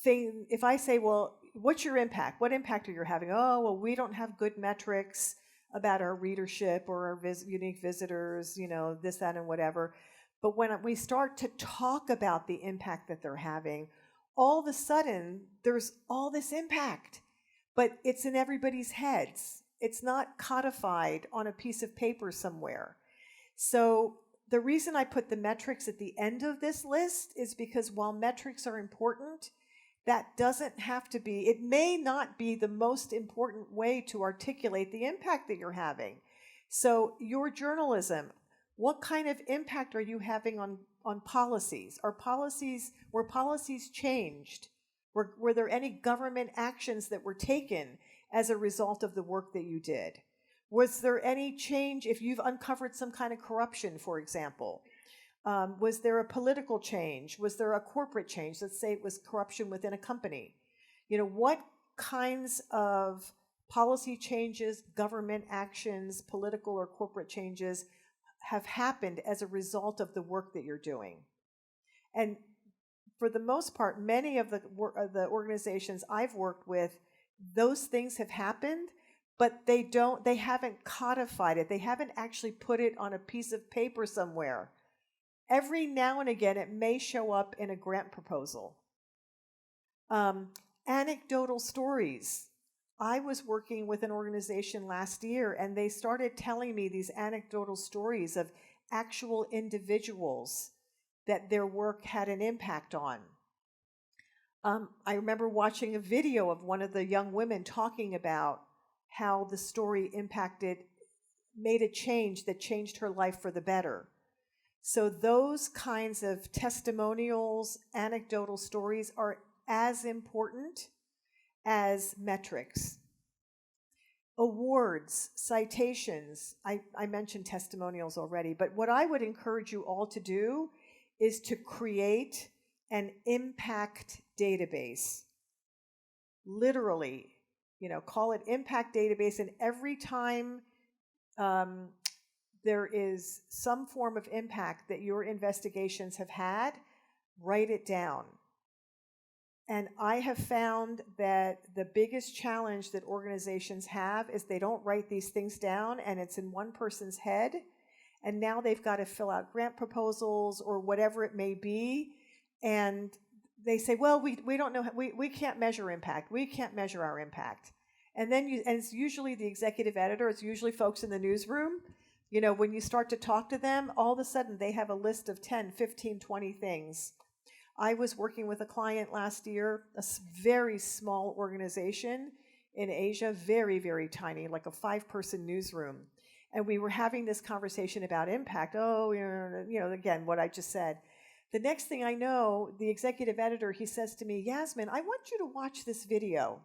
thing, if I say, well, what's your impact? What impact are you having? Oh, well, we don't have good metrics about our readership or our unique visitors, you know, this, that, and whatever. But when we start to talk about the impact that they're having, all of a sudden, there's all this impact. But it's in everybody's heads. It's not codified on a piece of paper somewhere. So the reason I put the metrics at the end of this list is because while metrics are important, that doesn't have to be, it may not be the most important way to articulate the impact that you're having. So your journalism, what kind of impact are you having on policies? Were policies changed? Were there any government actions that were taken as a result of the work that you did? Was there any change if you've uncovered some kind of corruption, for example? Was there a political change? Was there a corporate change? Let's say it was corruption within a company. You know, what kinds of policy changes, government actions, political or corporate changes have happened as a result of the work that you're doing. And for the most part, many of the organizations I've worked with, those things have happened, but they haven't codified it. They haven't actually put it on a piece of paper somewhere. Every now and again, it may show up in a grant proposal. Anecdotal stories. I was working with an organization last year, and they started telling me these anecdotal stories of actual individuals that their work had an impact on. I remember watching a video of one of the young women talking about how the story made a change that changed her life for the better. So those kinds of testimonials, anecdotal stories are as important as metrics. Awards, citations, I mentioned testimonials already, but what I would encourage you all to do is to create an impact database. Literally, call it impact database, and every time there is some form of impact that your investigations have had, write it down. And I have found that the biggest challenge that organizations have is they don't write these things down, and it's in one person's head, and now they've got to fill out grant proposals or whatever it may be, and they say, well, we don't know, we can't measure impact, we can't measure our impact. And then and it's usually the executive editor, it's usually folks in the newsroom. When you start to talk to them, all of a sudden they have a list of 10, 15, 20 things. I was working with a client last year, a very small organization in Asia, very, very tiny, like a 5-person newsroom. And we were having this conversation about impact. Again, what I just said. The next thing I know, the executive editor, he says to me, Yasmin, I want you to watch this video.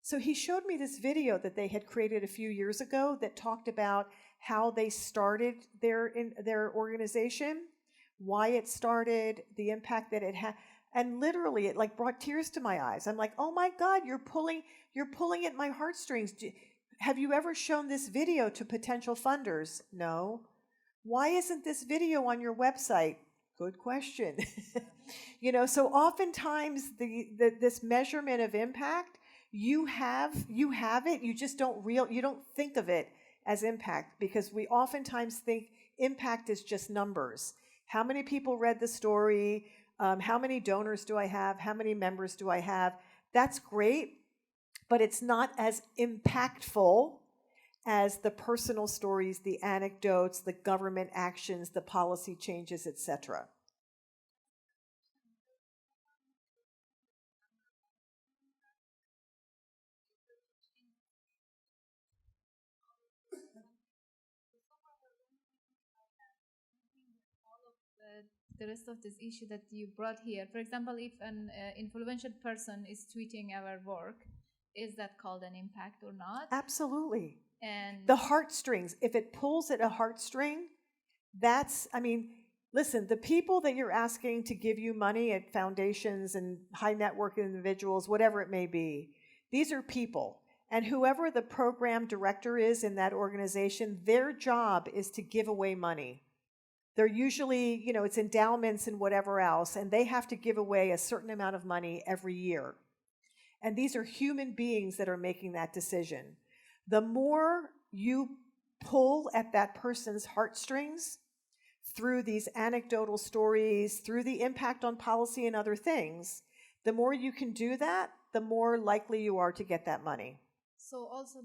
So he showed me this video that they had created a few years ago that talked about how they started their organization, why it started, the impact that it had, and literally it brought tears to my eyes. I'm like, oh my God, you're pulling at my heartstrings. Have you ever shown this video to potential funders? No. Why isn't this video on your website? Good question. So oftentimes this measurement of impact, you have it, you just you don't think of it as impact, because we oftentimes think impact is just numbers. How many people read the story? How many donors do I have? How many members do I have? That's great, but it's not as impactful as the personal stories, the anecdotes, the government actions, the policy changes, etc. The rest of this issue that you brought here. For example, if an influential person is tweeting our work, is that called an impact or not? Absolutely. And the heartstrings, if it pulls at a heartstring, listen, the people that you're asking to give you money at foundations and high net worth individuals, whatever it may be, these are people. And whoever the program director is in that organization, their job is to give away money. They're usually, it's endowments and whatever else, and they have to give away a certain amount of money every year. And these are human beings that are making that decision. The more you pull at that person's heartstrings through these anecdotal stories, through the impact on policy and other things, the more you can do that, the more likely you are to get that money. So also,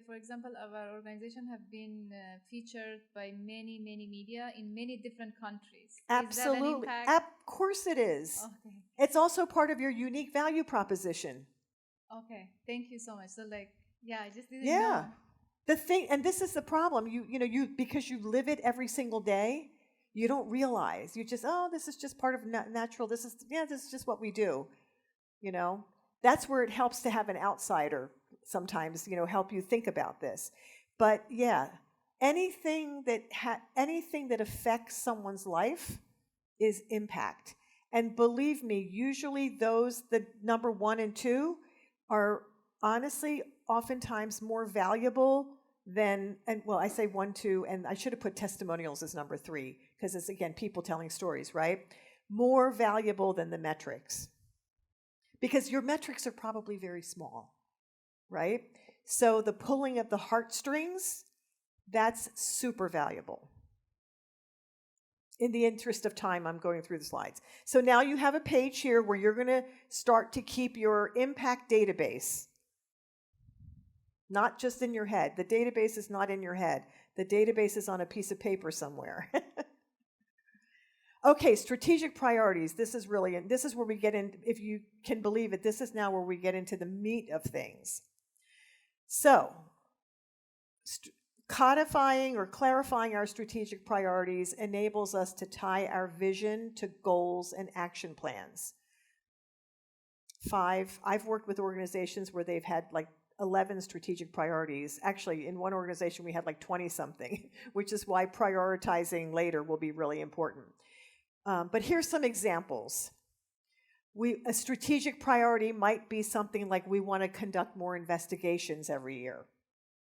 for example, our organization have been featured by many media in many different countries. Absolutely. Is that an impact? Of course it is. Okay. It's also part of your unique value proposition. Okay. Thank you so much. So I just didn't know. The thing, and this is the problem, you because you live it every single day, you don't realize. You just, this is just part of natural, this is just what we do. That's where it helps to have an outsider sometimes, help you think about this. But anything that affects someone's life is impact. And believe me, usually the number 1 and 2 are honestly, oftentimes more valuable than, and well, I say 1, 2, and I should have put testimonials as number 3, because it's, again, people telling stories, right? More valuable than the metrics. Because your metrics are probably very small, right? So the pulling of the heartstrings, that's super valuable. In the interest of time, I'm going through the slides. So now you have a page here where you're going to start to keep your impact database. Not just in your head. The database is not in your head. The database is on a piece of paper somewhere. Okay, strategic priorities. This is where we get in, if you can believe it, this is now where we get into the meat of things. So, codifying or clarifying our strategic priorities enables us to tie our vision to goals and action plans. 5, I've worked with organizations where they've had like 11 strategic priorities. Actually, in one organization, we had like 20-something, which is why prioritizing later will be really important. But here's some examples. A strategic priority might be something like we want to conduct more investigations every year,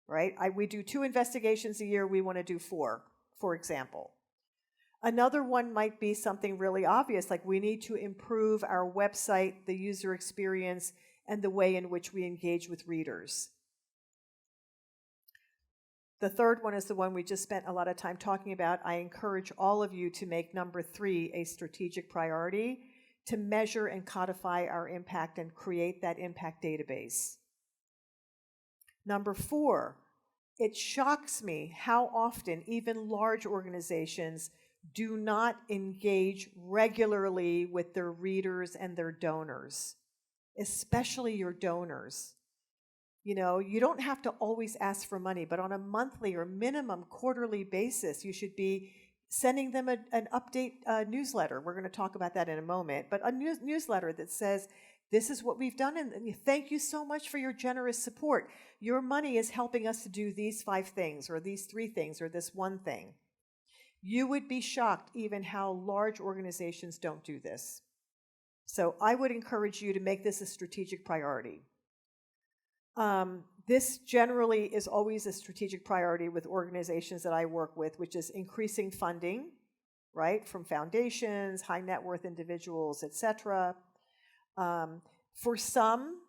right? We do 2 investigations a year, we want to do 4, for example. Another one might be something really obvious, like we need to improve our website, the user experience, and the way in which we engage with readers. The third one is the one we just spent a lot of time talking about. I encourage all of you to make number 3 a strategic priority, to measure and codify our impact and create that impact database. Number 4, it shocks me how often even large organizations do not engage regularly with their readers and their donors, especially your donors. You know, you don't have to always ask for money, but on a monthly or minimum quarterly basis, you should be sending them an update newsletter. We're going to talk about that in a moment, but a newsletter that says, this is what we've done, and thank you so much for your generous support. Your money is helping us to do these 5 things, or these 3 things, or this 1 thing. You would be shocked even how large organizations don't do this. So I would encourage you to make this a strategic priority. This generally is always a strategic priority with organizations that I work with, which is increasing funding, right, from foundations, high net worth individuals, etc. For some,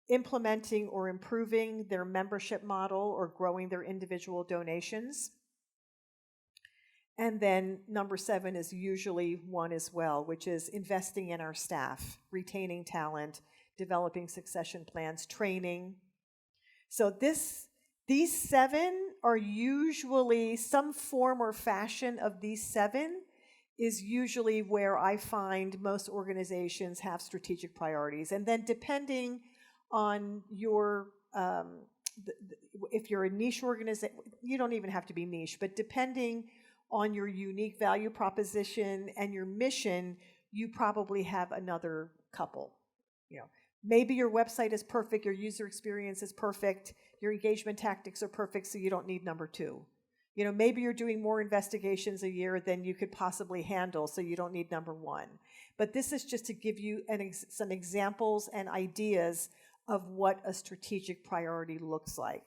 implementing or improving their membership model or growing their individual donations. And then number 7 is usually one as well, which is investing in our staff, retaining talent, developing succession plans, training. So these 7 are usually, some form or fashion of these 7 is usually where I find most organizations have strategic priorities. And then depending on your, if you're a niche organization, you don't even have to be niche, but depending on your unique value proposition and your mission, you probably have another couple. You know, maybe your website is perfect, your user experience is perfect, your engagement tactics are perfect, so you don't need number 2. You know, maybe you're doing more investigations a year than you could possibly handle, so you don't need number 1. But this is just to give you some examples and ideas of what a strategic priority looks like.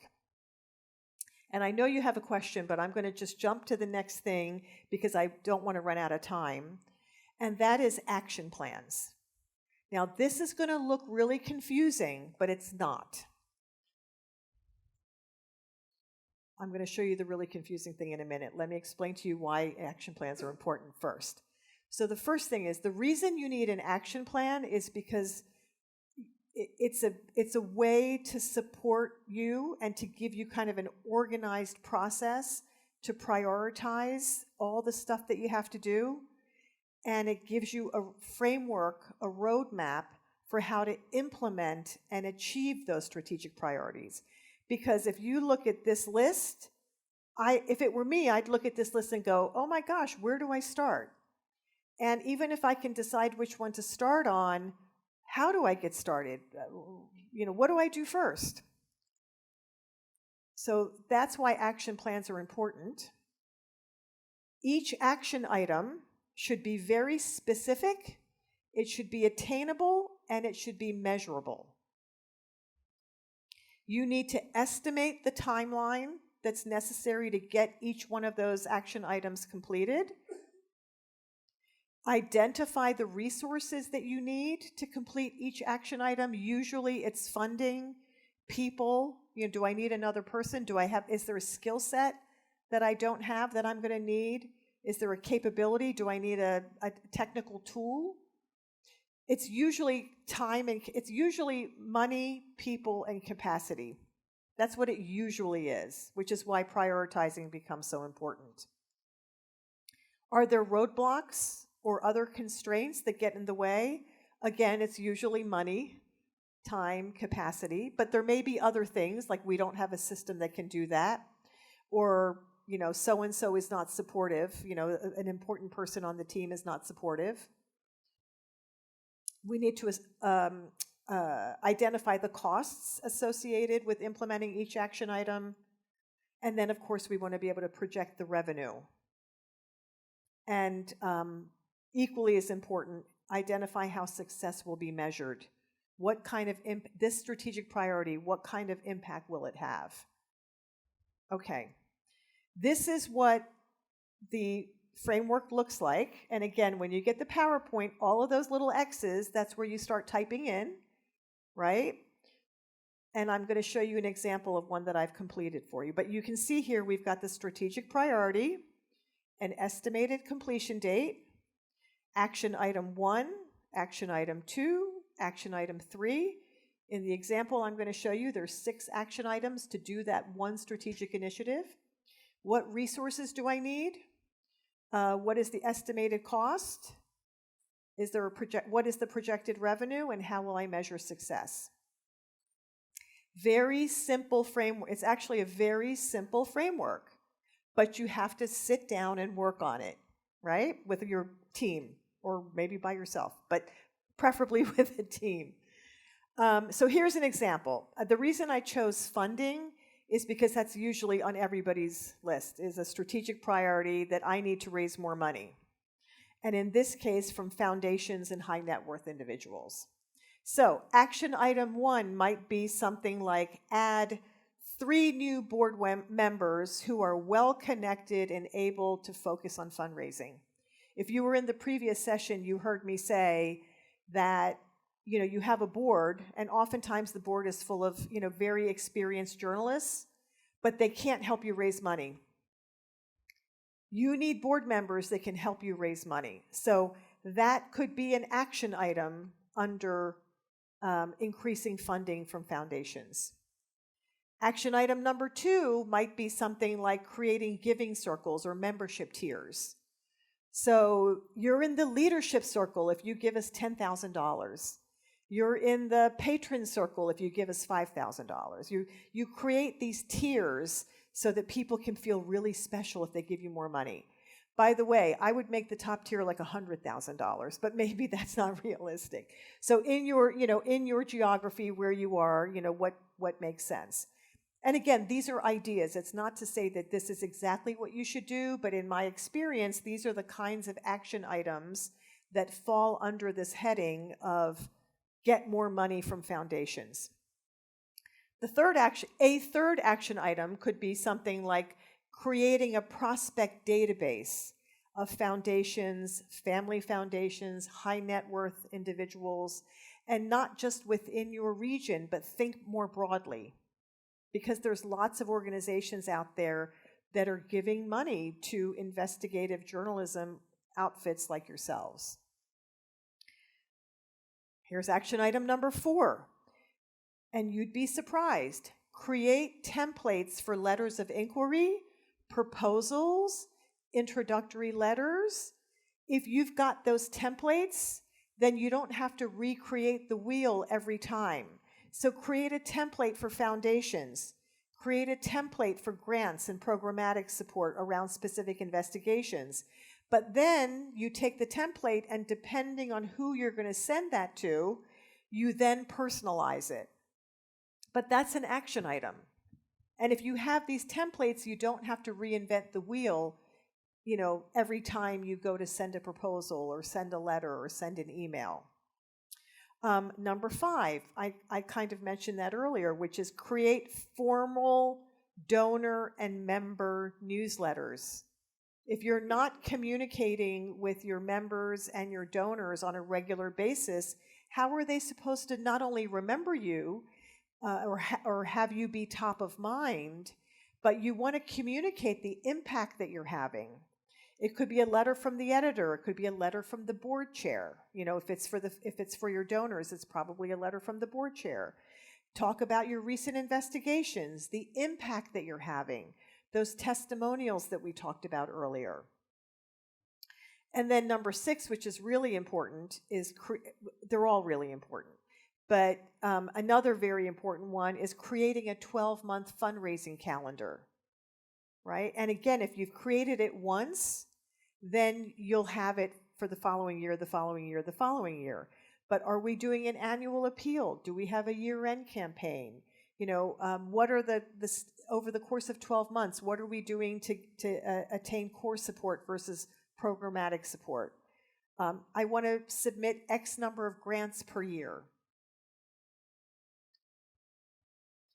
And I know you have a question, but I'm going to just jump to the next thing because I don't want to run out of time, and that is action plans. Now, this is going to look really confusing, but it's not. I'm going to show you the really confusing thing in a minute. Let me explain to you why action plans are important first. So the first thing is, the reason you need an action plan is because it's a way to support you and to give you kind of an organized process to prioritize all the stuff that you have to do. And it gives you a framework, a roadmap for how to implement and achieve those strategic priorities. Because if you look at this list, if it were me, I'd look at this list and go, oh my gosh, where do I start? And even if I can decide which one to start on, how do I get started? You know, what do I do first? So that's why action plans are important. Each action item should be very specific, it should be attainable, and it should be measurable. You need to estimate the timeline that's necessary to get each one of those action items completed. Identify the resources that you need to complete each action item. Usually it's funding, people. Do I need another person? Is there a skill set that I don't have that I'm going to need? Is there a capability? Do I need a technical tool? It's usually time and it's usually money, people, and capacity. That's what it usually is, which is why prioritizing becomes so important. Are there roadblocks or other constraints that get in the way? Again, it's usually money, time, capacity, but there may be other things, like we don't have a system that can do that, or so-and-so is not supportive, an important person on the team is not supportive. We need to identify the costs associated with implementing each action item. And then, of course, we want to be able to project the revenue. And equally as important, identify how success will be measured. What kind of this strategic priority, what kind of impact will it have? Okay. This is what the framework looks like. And again, when you get the PowerPoint, all of those little X's, that's where you start typing in, right? And I'm going to show you an example of one that I've completed for you. But you can see here we've got the strategic priority, an estimated completion date, action item 1, action item 2, action item 3. In the example I'm going to show you, there's 6 action items to do that one strategic initiative. What resources do I need? What is the estimated cost? What is the projected revenue, and how will I measure success? Very simple framework. It's actually a very simple framework, but you have to sit down and work on it, right? With your team, or maybe by yourself, but preferably with a team. So here's an example. The reason I chose funding is because that's usually on everybody's list, is a strategic priority that I need to raise more money. And in this case, from foundations and high net worth individuals. So action item 1 might be something like add 3 new board members who are well connected and able to focus on fundraising. If you were in the previous session, you heard me say that you have a board, and oftentimes the board is full of very experienced journalists, but they can't help you raise money. You need board members that can help you raise money. So that could be an action item under increasing funding from foundations. Action item number 2 might be something like creating giving circles or membership tiers. So you're in the leadership circle if you give us $10,000. You're in the patron circle if you give us $5,000. You create these tiers so that people can feel really special if they give you more money. By the way, I would make the top tier like $100,000, but maybe that's not realistic. So in your geography where you are, what makes sense. And again, these are ideas. It's not to say that this is exactly what you should do, but in my experience, these are the kinds of action items that fall under this heading of get more money from foundations. A third action item could be something like creating a prospect database of foundations, family foundations, high net worth individuals, and not just within your region, but think more broadly. Because there's lots of organizations out there that are giving money to investigative journalism outfits like yourselves. Here's action item number 4. And you'd be surprised. Create templates for letters of inquiry, proposals, introductory letters. If you've got those templates, then you don't have to recreate the wheel every time. So create a template for foundations. Create a template for grants and programmatic support around specific investigations. But then you take the template, and depending on who you're going to send that to, you then personalize it. But that's an action item. And if you have these templates, you don't have to reinvent the wheel, every time you go to send a proposal or send a letter or send an email. Number 5, I kind of mentioned that earlier, which is create formal donor and member newsletters. If you're not communicating with your members and your donors on a regular basis, how are they supposed to not only remember you or have you be top of mind, but you want to communicate the impact that you're having? It could be a letter from the editor. It could be a letter from the board chair. You know, if it's for your donors, it's probably a letter from the board chair. Talk about your recent investigations, the impact that you're having, those testimonials that we talked about earlier. And then number 6, which is really important, is they're all really important. But another very important one is creating a 12-month fundraising calendar, right? And again, if you've created it once, then you'll have it for the following year, the following year, the following year. But are we doing an annual appeal? Do we have a year-end campaign? You know, what are over the course of 12 months, what are we doing to attain core support versus programmatic support? I want to submit X number of grants per year.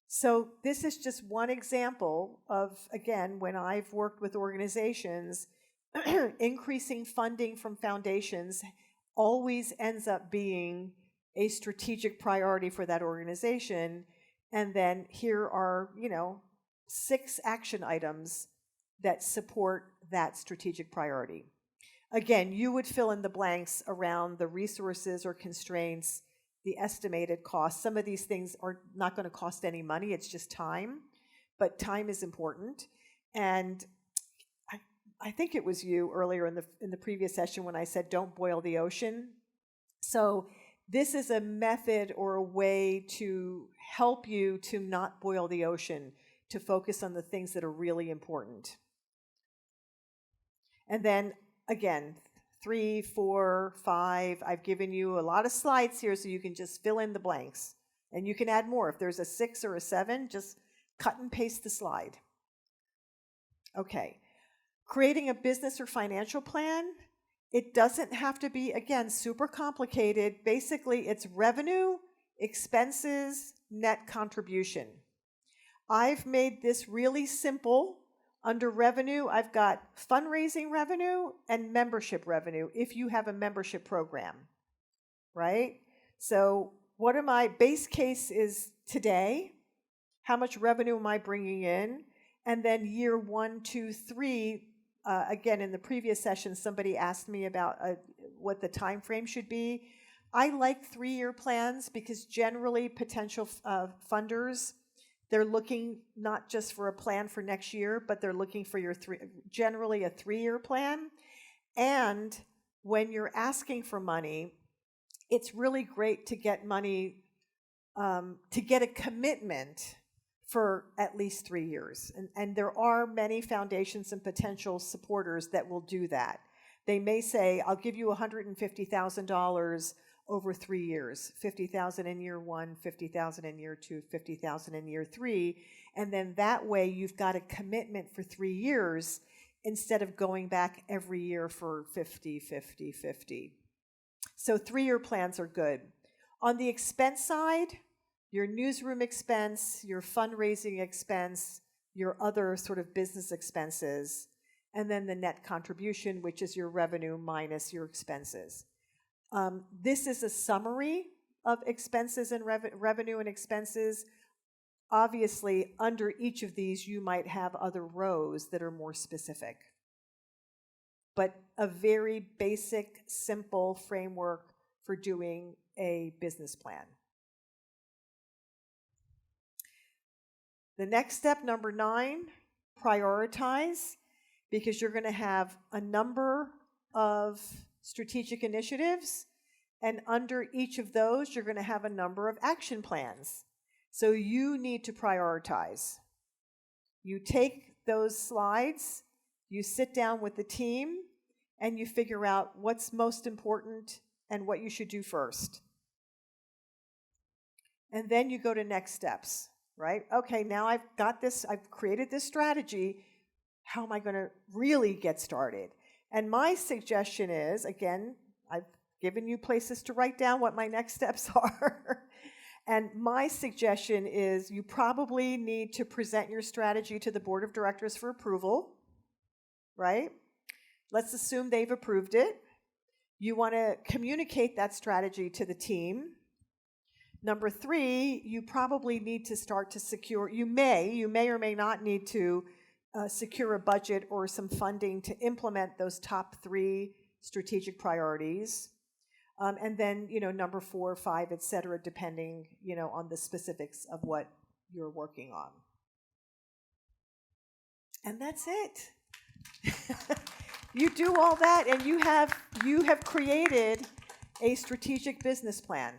So this is just one example of, again, when I've worked with organizations, increasing funding from foundations always ends up being a strategic priority for that organization. And then here are, 6 action items that support that strategic priority. Again, you would fill in the blanks around the resources or constraints, the estimated cost. Some of these things are not going to cost any money, it's just time, but time is important. And I think it was you earlier in the previous session when I said don't boil the ocean. So this is a method or a way to help you to not boil the ocean, to focus on the things that are really important. And then again, 3, 4, 5, I've given you a lot of slides here so you can just fill in the blanks. And you can add more. If there's a 6 or a 7, just cut and paste the slide. Okay. Creating a business or financial plan, it doesn't have to be, again, super complicated. Basically, it's revenue, expenses, net contribution. I've made this really simple. Under revenue, I've got fundraising revenue and membership revenue if you have a membership program, right? So what am I, base case is today, how much revenue am I bringing in? And then year 1, 2, 3, again, in the previous session, somebody asked me about what the time frame should be. I like 3-year plans because generally potential funders, they're looking not just for a plan for next year, but they're looking for generally a 3-year plan. And when you're asking for money, it's really great to get money, to get a commitment for at least 3 years. And there are many foundations and potential supporters that will do that. They may say, I'll give you $150,000 over 3 years, $50,000 in year 1, $50,000 in year 2, $50,000 in year 3, and then that way you've got a commitment for 3 years instead of going back every year for 50, 50, 50. So 3-year plans are good. On the expense side, your newsroom expense, your fundraising expense, your other sort of business expenses, and then the net contribution, which is your revenue minus your expenses. This is a summary of expenses and revenue and expenses. Obviously, under each of these, you might have other rows that are more specific. But a very basic, simple framework for doing a business plan. The next step, number 9, prioritize, because you're going to have a number of strategic initiatives, and under each of those, you're going to have a number of action plans. So you need to prioritize. You take those slides, you sit down with the team, and you figure out what's most important and what you should do first. And then you go to next steps, right? Okay, now I've got this, I've created this strategy. How am I going to really get started? And my suggestion is, again, I've given you places to write down what my next steps are. And my suggestion is you probably need to present your strategy to the board of directors for approval, right? Let's assume they've approved it. You want to communicate that strategy to the team. Number 3, you probably need to start to secure, you may or may not need to secure a budget or some funding to implement those top 3 strategic priorities. And then, number 4, 5, et cetera, depending, on the specifics of what you're working on. And that's it. You do all that and you have created a strategic business plan.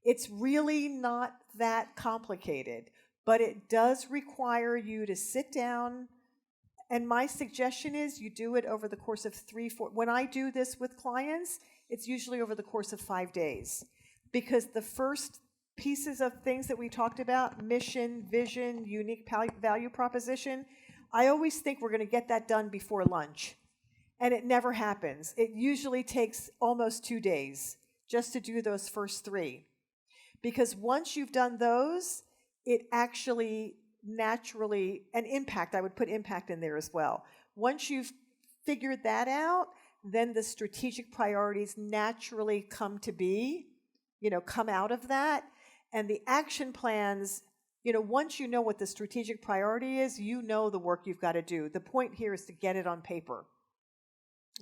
It's really not that complicated, but it does require you to sit down. And my suggestion is you do it over the course of 3-4. When I do this with clients, it's usually over the course of 5 days, because the first pieces of things that we talked about, mission, vision, unique value proposition, I always think we're going to get that done before lunch. And it never happens. It usually takes almost 2 days just to do those first 3. Because once you've done those, it actually naturally, and impact, I would put impact in there as well. Once you've figured that out, then the strategic priorities naturally come to be, come out of that. And the action plans, once you know what the strategic priority is, you know the work you've got to do. The point here is to get it on paper.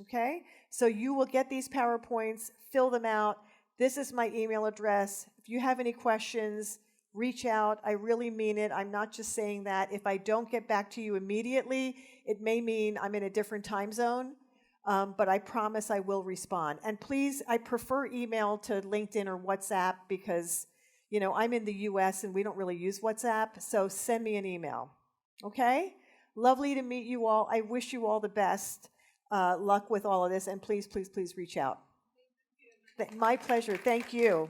Okay? So you will get these PowerPoints, fill them out. This is my email address. If you have any questions, reach out. I really mean it. I'm not just saying that. If I don't get back to you immediately, it may mean I'm in a different time zone, but I promise I will respond. And please, I prefer email to LinkedIn or WhatsApp because, I'm in the US and we don't really use WhatsApp, so send me an email. Okay? Lovely to meet you all. I wish you all the best luck with all of this, and please, please, please reach out. My pleasure. Thank you.